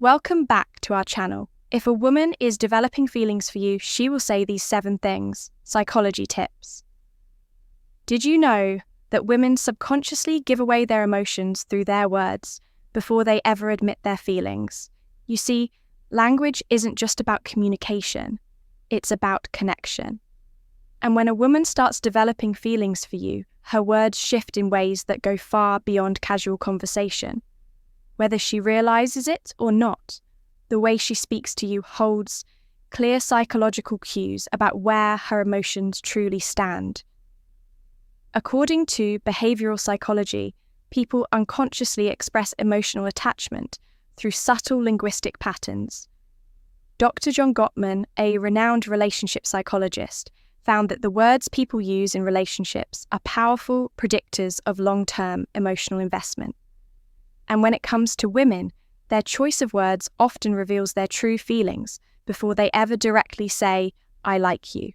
Welcome back to our channel. If a woman is developing feelings for you, she will say these 7 things, psychology tips. Did you know that women subconsciously give away their emotions through their words before they ever admit their feelings? You see, language isn't just about communication, it's about connection. And when a woman starts developing feelings for you, her words shift in ways that go far beyond casual conversation. Whether she realizes it or not, the way she speaks to you holds clear psychological cues about where her emotions truly stand. According to behavioral psychology, people unconsciously express emotional attachment through subtle linguistic patterns. Dr. John Gottman, a renowned relationship psychologist, found that the words people use in relationships are powerful predictors of long-term emotional investment. And when it comes to women, their choice of words often reveals their true feelings before they ever directly say, "I like you."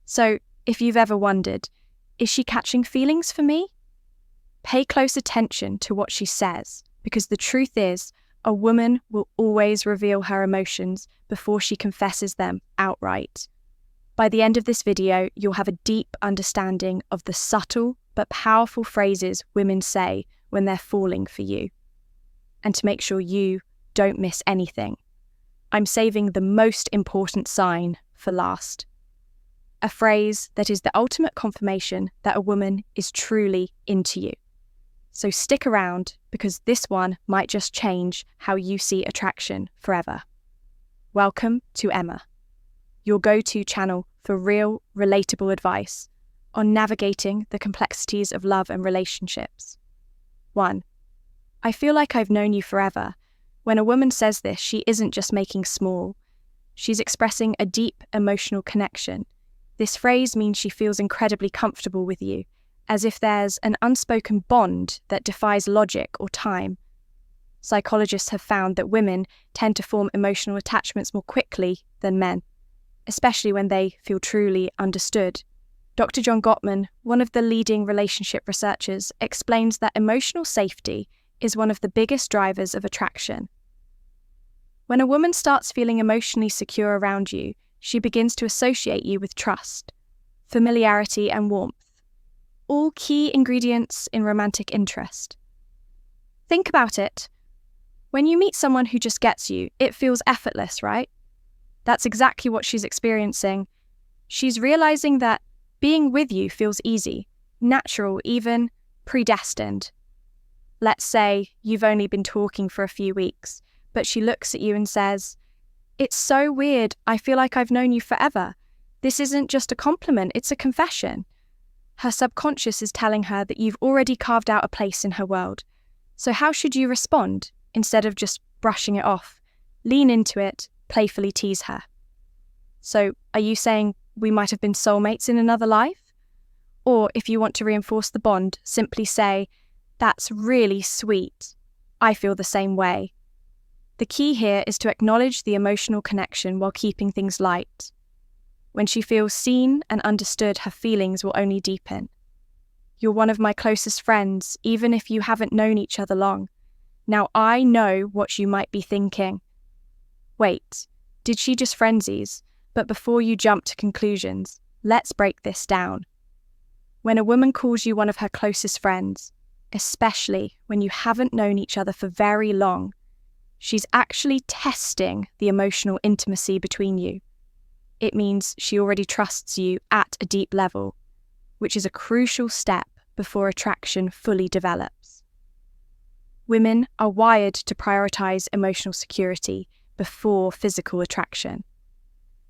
So, if you've ever wondered, is she catching feelings for me? Pay close attention to what she says, because the truth is, a woman will always reveal her emotions before she confesses them outright. By the end of this video, you'll have a deep understanding of the subtle but powerful phrases women say when they're falling for you. And to make sure you don't miss anything, I'm saving the most important sign for last. A phrase that is the ultimate confirmation that a woman is truly into you. So stick around, because this one might just change how you see attraction forever. Welcome to Emma, your go-to channel for real, relatable advice on navigating the complexities of love and relationships. 1. I feel like I've known you forever. When a woman says this, she isn't just making small. She's expressing a deep emotional connection. This phrase means she feels incredibly comfortable with you, as if there's an unspoken bond that defies logic or time. Psychologists have found that women tend to form emotional attachments more quickly than men, especially when they feel truly understood. Dr. John Gottman, one of the leading relationship researchers, explains that emotional safety is one of the biggest drivers of attraction. When a woman starts feeling emotionally secure around you, she begins to associate you with trust, familiarity, and warmth, all key ingredients in romantic interest. Think about it. When you meet someone who just gets you, it feels effortless, right? That's exactly what she's experiencing. She's realizing that being with you feels easy, natural, even predestined. Let's say you've only been talking for a few weeks, but she looks at you and says, "It's so weird, I feel like I've known you forever. This isn't just a compliment, it's a confession." Her subconscious is telling her that you've already carved out a place in her world. So how should you respond? Instead of just brushing it off, lean into it, playfully tease her. So, are you saying we might have been soulmates in another life? Or if you want to reinforce the bond, simply say, "That's really sweet. I feel the same way." The key here is to acknowledge the emotional connection while keeping things light. When she feels seen and understood, her feelings will only deepen. "You're one of my closest friends, even if you haven't known each other long. Now I know what you might be thinking. Wait, did she just frenzies? But before you jump to conclusions, let's break this down. When a woman calls you one of her closest friends, especially when you haven't known each other for very long, she's actually testing the emotional intimacy between you. It means she already trusts you at a deep level, which is a crucial step before attraction fully develops. Women are wired to prioritize emotional security before physical attraction.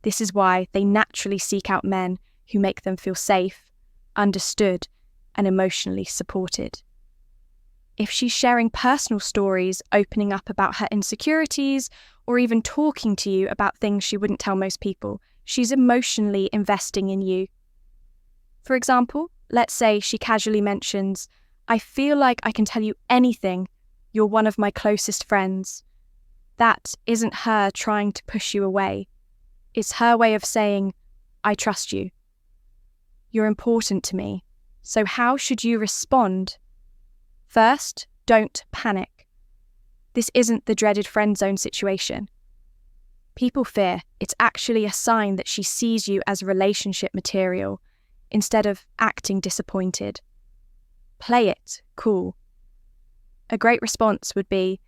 This is why they naturally seek out men who make them feel safe, understood, and emotionally supported. If she's sharing personal stories, opening up about her insecurities, or even talking to you about things she wouldn't tell most people, she's emotionally investing in you. For example, let's say she casually mentions, "I feel like I can tell you anything. You're one of my closest friends." That isn't her trying to push you away. It's her way of saying, "I trust you. You're important to me." So how should you respond? First, don't panic. This isn't the dreaded friend zone situation. People fear it's actually a sign that she sees you as relationship material instead of acting disappointed. Play it cool. A great response would be,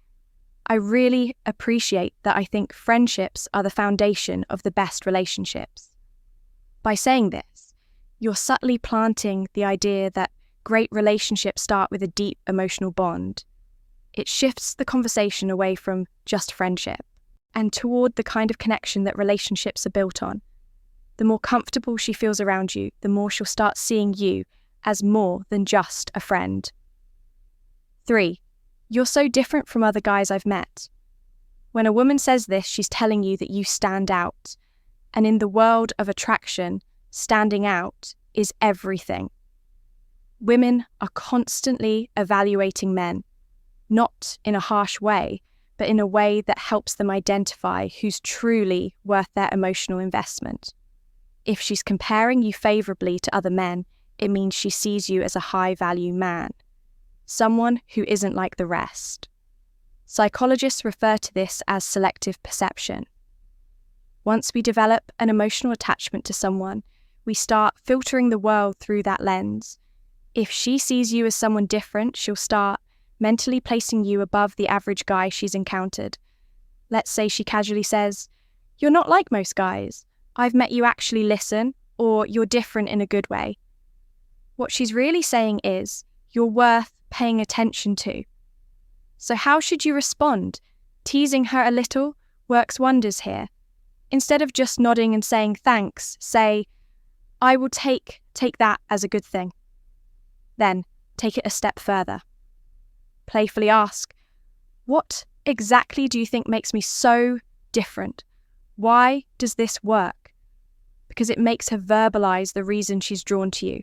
I really appreciate that I think friendships are the foundation of the best relationships. By saying this, you're subtly planting the idea that great relationships start with a deep emotional bond. It shifts the conversation away from just friendship and toward the kind of connection that relationships are built on. The more comfortable she feels around you, the more she'll start seeing you as more than just a friend. 3. You're so different from other guys I've met. When a woman says this, she's telling you that you stand out. And in the world of attraction, standing out is everything. Women are constantly evaluating men, not in a harsh way, but in a way that helps them identify who's truly worth their emotional investment. If she's comparing you favourably to other men, it means she sees you as a high-value man, someone who isn't like the rest. Psychologists refer to this as selective perception. Once we develop an emotional attachment to someone, we start filtering the world through that lens. If she sees you as someone different, she'll start mentally placing you above the average guy she's encountered. Let's say she casually says, "You're not like most guys. I've met you actually listen," or "You're different in a good way." What she's really saying is, you're worth paying attention to. So how should you respond? Teasing her a little works wonders here. Instead of just nodding and saying thanks, say, "I will take that as a good thing." Then take it a step further. Playfully ask, "What exactly do you think makes me so different? Why does this work?" Because it makes her verbalize the reason she's drawn to you.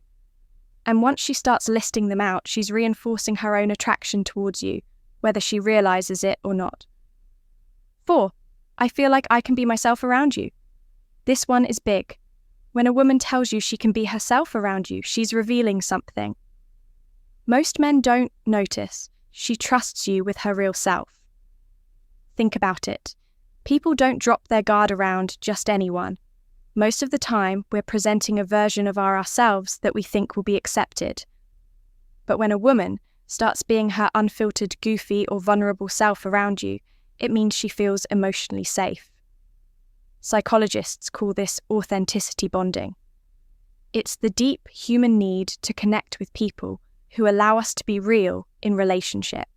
And once she starts listing them out, she's reinforcing her own attraction towards you, whether she realizes it or not. 4. I feel like I can be myself around you. This one is big. When a woman tells you she can be herself around you, she's revealing something. Most men don't notice. She trusts you with her real self. Think about it. People don't drop their guard around just anyone. Most of the time, we're presenting a version of ourselves that we think will be accepted. But when a woman starts being her unfiltered, goofy, or vulnerable self around you, it means she feels emotionally safe. Psychologists call this authenticity bonding. It's the deep human need to connect with people who allow us to be real in relationship.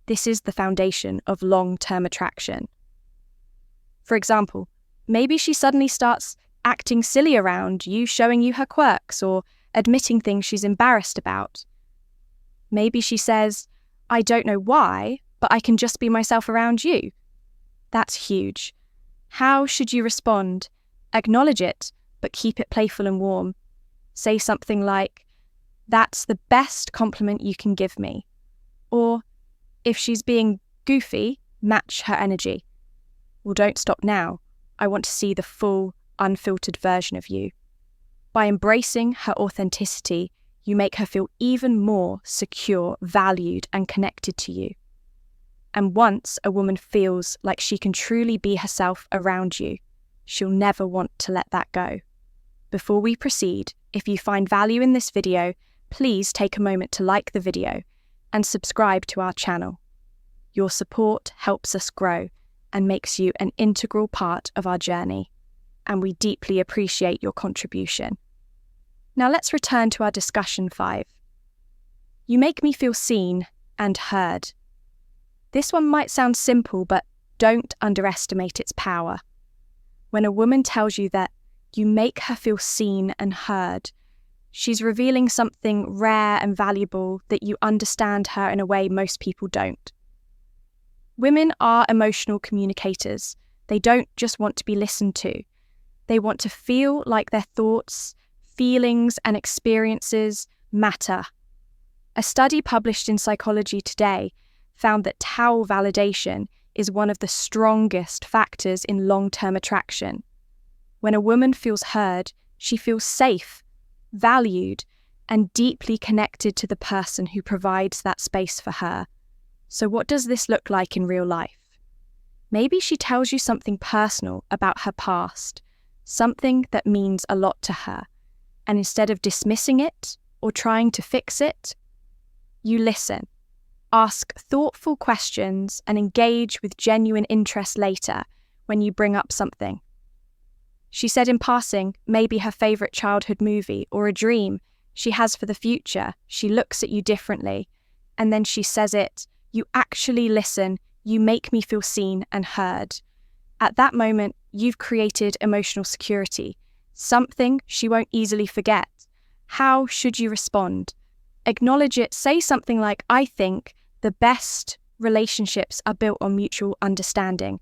This is the foundation of long-term attraction. For example, maybe she suddenly starts acting silly around you, showing you her quirks or admitting things she's embarrassed about. Maybe she says, "I don't know why, but I can just be myself around you." That's huge. How should you respond? Acknowledge it, but keep it playful and warm. Say something like, "That's the best compliment you can give me." Or, if she's being goofy, match her energy. "Well, don't stop now. I want to see the full, unfiltered version of you." By embracing her authenticity, you make her feel even more secure, valued, and connected to you. And once a woman feels like she can truly be herself around you, she'll never want to let that go. Before we proceed, if you find value in this video, please take a moment to like the video and subscribe to our channel. Your support helps us grow and makes you an integral part of our journey, and we deeply appreciate your contribution. Now let's return to our discussion 5. You make me feel seen and heard. This one might sound simple, but don't underestimate its power. When a woman tells you that you make her feel seen and heard, she's revealing something rare and valuable, that you understand her in a way most people don't. Women are emotional communicators. They don't just want to be listened to. They want to feel like their thoughts, feelings, and experiences matter. A study published in Psychology Today found that towel validation is one of the strongest factors in long-term attraction. When a woman feels heard, she feels safe, valued, and deeply connected to the person who provides that space for her. So what does this look like in real life? Maybe she tells you something personal about her past, something that means a lot to her, and instead of dismissing it or trying to fix it, you listen, ask thoughtful questions, and engage with genuine interest later when you bring up something. She said in passing, maybe her favourite childhood movie or a dream she has for the future. She looks at you differently, and then she says it. You actually listen. You make me feel seen and heard. At that moment, you've created emotional security, something she won't easily forget. How should you respond? Acknowledge it. Say something like, I think the best relationships are built on mutual understanding.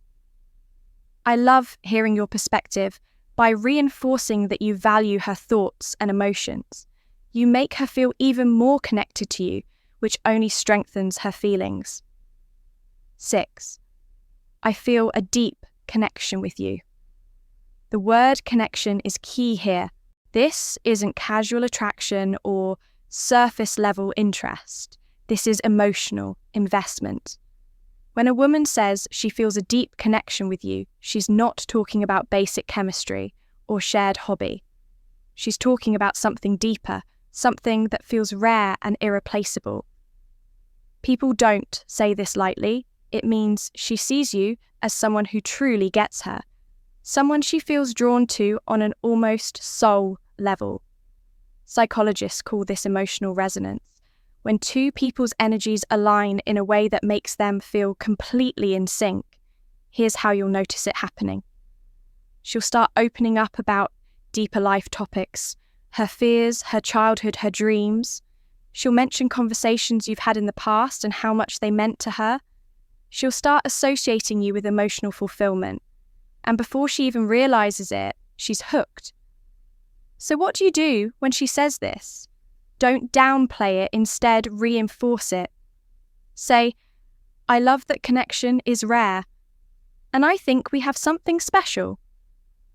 I love hearing your perspective. By reinforcing that you value her thoughts and emotions, you make her feel even more connected to you, which only strengthens her feelings. 6. I feel a deep connection with you. The word connection is key here. This isn't casual attraction or surface-level interest. This is emotional investment. When a woman says she feels a deep connection with you, she's not talking about basic chemistry or shared hobby. She's talking about something deeper, something that feels rare and irreplaceable. People don't say this lightly. It means she sees you as someone who truly gets her, someone she feels drawn to on an almost soul level. Psychologists call this emotional resonance. When two people's energies align in a way that makes them feel completely in sync, here's how you'll notice it happening. She'll start opening up about deeper life topics, her fears, her childhood, her dreams. She'll mention conversations you've had in the past and how much they meant to her. She'll start associating you with emotional fulfillment. And before she even realizes it, she's hooked. So what do you do when she says this? Don't downplay it, instead reinforce it. Say, I love that connection is rare, and I think we have something special.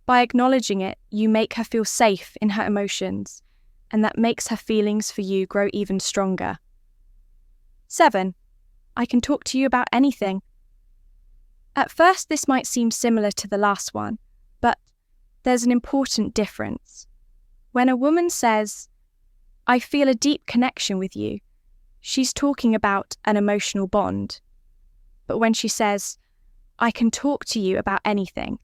By acknowledging it, you make her feel safe in her emotions, and that makes her feelings for you grow even stronger. 7. I can talk to you about anything. At first, this might seem similar to the last one, but there's an important difference. When a woman says, I feel a deep connection with you, she's talking about an emotional bond. But when she says, I can talk to you about anything,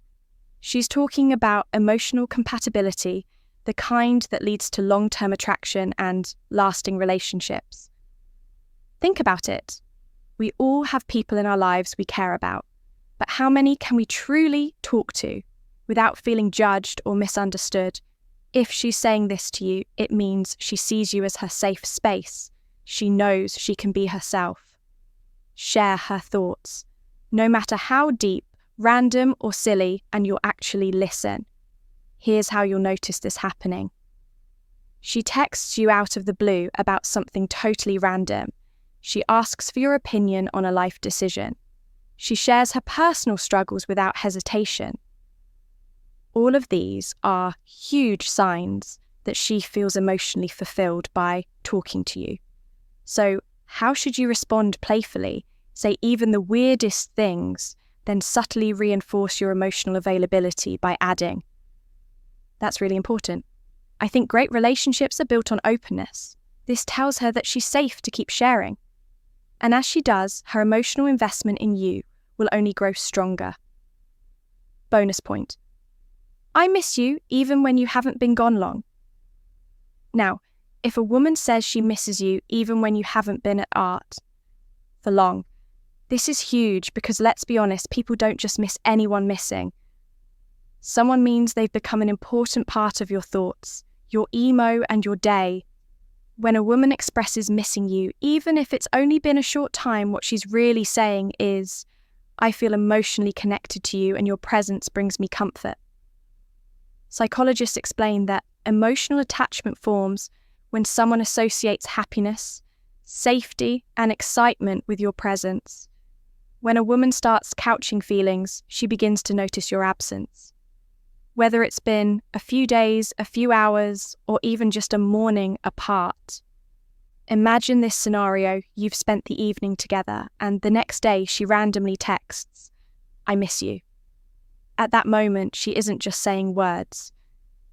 she's talking about emotional compatibility, the kind that leads to long-term attraction and lasting relationships. Think about it. We all have people in our lives we care about, but how many can we truly talk to without feeling judged or misunderstood? If she's saying this to you, it means she sees you as her safe space. She knows she can be herself. Share her thoughts, no matter how deep, random or silly, and you'll actually listen. Here's how you'll notice this happening. She texts you out of the blue about something totally random. She asks for your opinion on a life decision. She shares her personal struggles without hesitation. All of these are huge signs that she feels emotionally fulfilled by talking to you. So, how should you respond playfully? Say even the weirdest things, then subtly reinforce your emotional availability by adding. That's really important. I think great relationships are built on openness. This tells her that she's safe to keep sharing. And as she does, her emotional investment in you will only grow stronger. Bonus point. I miss you even when you haven't been gone long. Now, if a woman says she misses you even when you haven't been at art for long, this is huge because let's be honest, people don't just miss anyone missing. Someone means they've become an important part of your thoughts, your emo and your day. When a woman expresses missing you, even if it's only been a short time, what she's really saying is, I feel emotionally connected to you and your presence brings me comfort. Psychologists explain that emotional attachment forms when someone associates happiness, safety, and excitement with your presence. When a woman starts couching feelings, she begins to notice your absence. Whether it's been a few days, a few hours, or even just a morning apart. Imagine this scenario: you've spent the evening together, and the next day she randomly texts, "I miss you." At that moment, she isn't just saying words.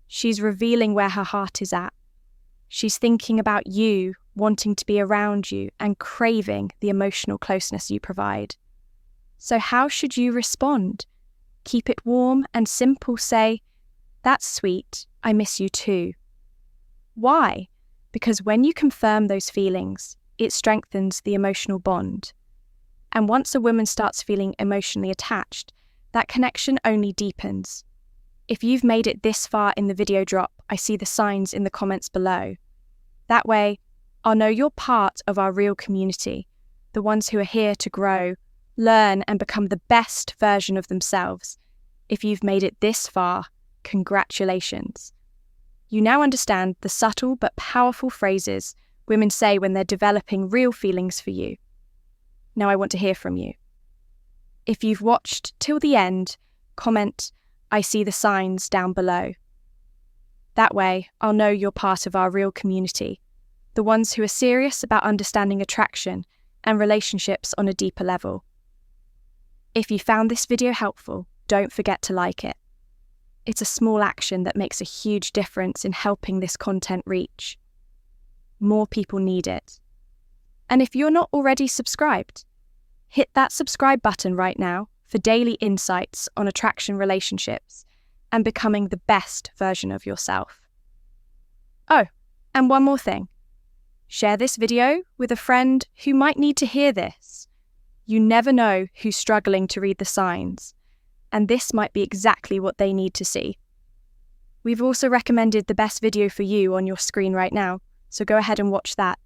She's revealing where her heart is at. She's thinking about you, wanting to be around you, and craving the emotional closeness you provide. So how should you respond? Keep it warm and simple. Say, "That's sweet, I miss you too." Why? Because when you confirm those feelings, it strengthens the emotional bond. And once a woman starts feeling emotionally attached, that connection only deepens. If you've made it this far in the video drop, I see the signs in the comments below. That way, I'll know you're part of our real community, the ones who are here to grow, learn, and become the best version of themselves. If you've made it this far, congratulations. You now understand the subtle but powerful phrases women say when they're developing real feelings for you. Now I want to hear from you. If you've watched till the end, comment, "I see the signs," down below. That way, I'll know you're part of our real community, the ones who are serious about understanding attraction and relationships on a deeper level. If you found this video helpful, don't forget to like it. It's a small action that makes a huge difference in helping this content reach. More people need it. And if you're not already subscribed, hit that subscribe button right now for daily insights on attraction, relationships, and becoming the best version of yourself. Oh, and one more thing. Share this video with a friend who might need to hear this. You never know who's struggling to read the signs, and this might be exactly what they need to see. We've also recommended the best video for you on your screen right now, so go ahead and watch that.